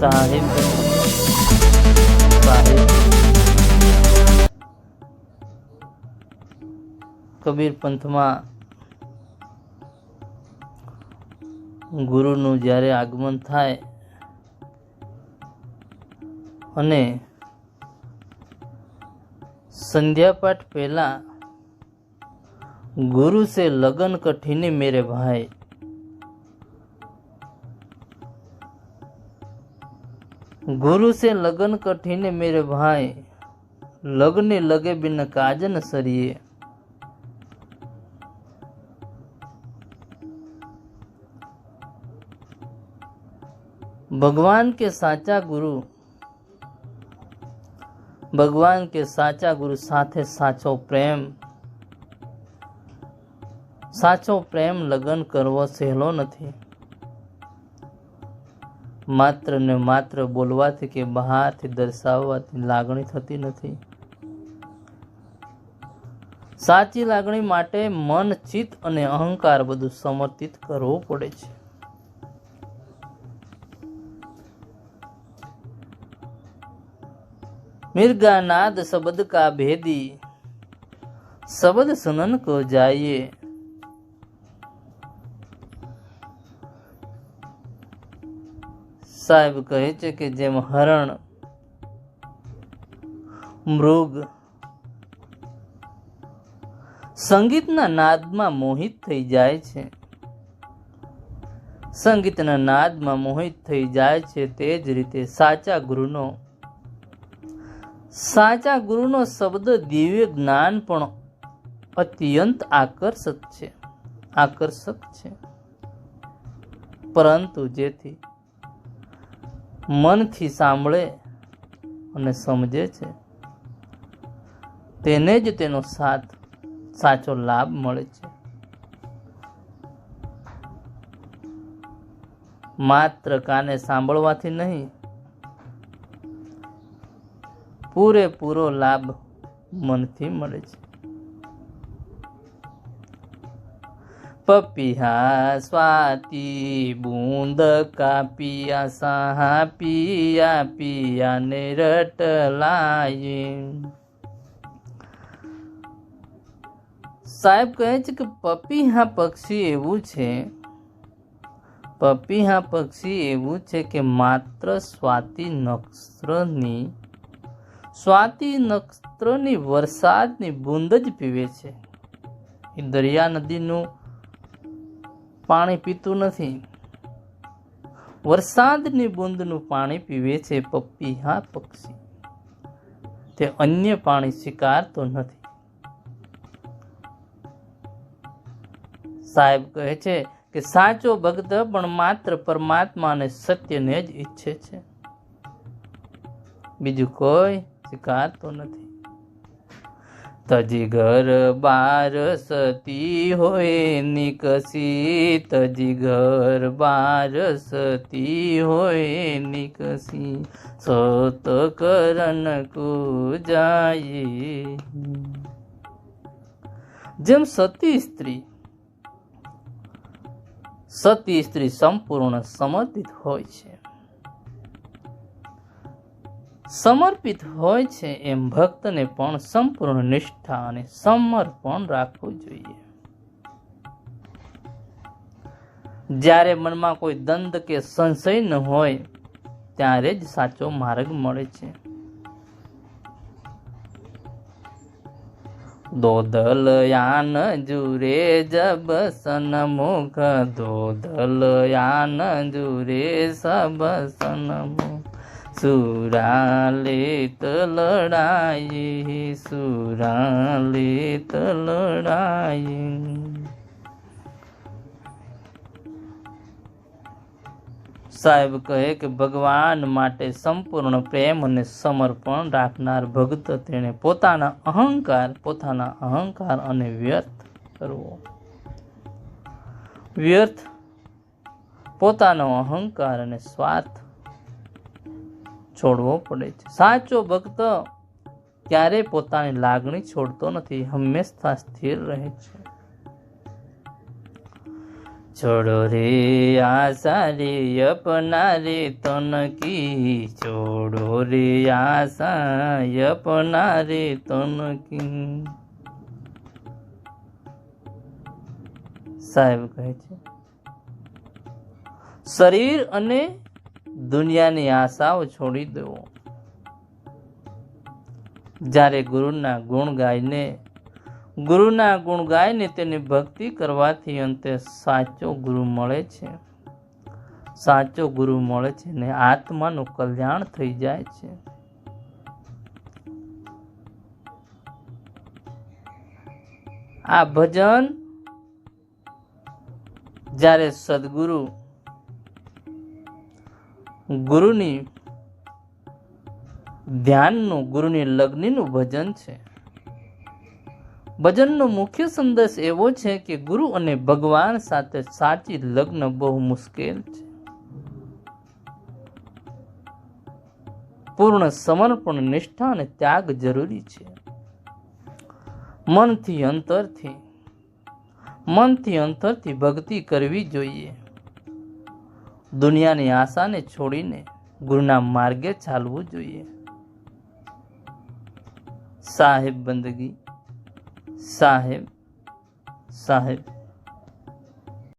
સાહેબ કબીર પંથમાં ગુરુનું જ્યારે આગમન થાય અને संध्या पाठ पहला गुरु से लगन कठिने मेरे भाई, गुरु से लगन कठिने मेरे भाई, लगने लगे बिन काजन सरिये। भगवान के साचा गुरु, भगवान के साचा गुरु साथे साचो प्रेम लगन करवो सहेलो नथी। मात्र ने मात्र बोलवाथी के बहारथी दर्शाववाथी लागणी थती नथी। साची लागणी माटे मन, चित्त अने अहंकार बधुं समर्पित करवुं पड़े छे। मिर्गा नाद शब्द का भेदी, शब्द सुनन को जाइए। साहेब कहे छे कि जेम हरण, मृग संगीतना नादमां मोहित थई जाय छे, संगीतना नादमां मोहित थई जाय छे, ते ज रीते साचा गुरुनो शब्द दिव्य ज्ञान पण अत्यंत आकर्षक छे। परंतु जेथी मनथी सांभळे अने समझे छे तेने ज तेनो साचो लाभ मळे छे। मात्र काने सांभळवाथी नहीं, पूरेपूरो लाभ मनथी मळे छे। पपीहा स्वाति बूंद का पिया साहा पिया पिया ने रटलाये। साहेब कहे छे कि पपीहा पक्षी एवुं छे, पपीहा पक्षी एवुं छे के मात्र स्वाति नक्षत्रनी वरसादनी बूंद ज पीवे छे। ए दरिया नदीनुं पाणी पीतुं नथी, वरसादनी बूंदनुं पाणी पीवे छे पपीहा पक्षी। ते अन्य पाणी स्वीकारतो नथी। साहेब कहे छे कि साचो भक्त पण मात्र परमात्मा ने सत्य ने ज इच्छे छे, बीजું કોઈ સ્વીકારતો નથી। તજી ઘર બાર સતી હોય નિકસી, તજી ઘર બાર સતી હોય નિકસી, સત કરન को जाए। જેમ સતી સ્ત્રી સંપૂર્ણ સમર્પિત હોય છે, એમ ભક્તને પણ સંપૂર્ણ નિષ્ઠા અને સમર્પણ રાખવું જોઈએ। જ્યારે મનમાં કોઈ દ્વંદ કે સંશય ન હોય ત્યારે જ સાચો માર્ગ મળે છે। दोदलयान जुरे जब सन्मुख, दोदलयान जुरे सब सन्मुख, सुरालेत लड़ाई, सुरालेत लड़ाई। साहेब कहे कि भगवान माटे संपूर्ण प्रेम और समर्पण राखनार भक्त तेने पोताना अहंकार अने व्यर्थ करवो, व्यर्थ पोतानो अहंकार अने स्वार्थ छोड़वो पड़े छे। साचो भक्त क्यारे पोतानी लागणी छोड़तो नथी, हमेशा स्थिर रहे छे। छोड़ो रे आशा रे अपना रे तन की, छोड़ो रे आशा अपना रे तन की। સાહેબ કહે છે, શરીર અને દુનિયાની આશાઓ છોડી દો. જ્યારે ગુરુના ગુણ ગાઈને તેની ભક્તિ કરવાથી અંતે સાચો ગુરુ મળે છે. સાચો ગુરુ મળે છે ને આત્માનું કલ્યાણ થઈ જાય છે. આ ભજન જ્યારે સદગુરુ ગુરુની ધ્યાનનું, ગુરુની લગ્નનું ભજન છે. ભજનનો મુખ્ય સંદેશ એવો છે કે ગુરુ અને ભગવાન સાથે સાચી લગ્ન બહુ મુશ્કેલ છે. પૂર્ણ સમર્પણ, નિષ્ઠા અને ત્યાગ જરૂરી છે. મનથી અંતરથી ભક્તિ કરવી જોઈએ. દુનિયાની આશાને છોડીને ગુરુના માર્ગે ચાલવું જોઈએ. સાહેબ બંદગી, સાહેબ.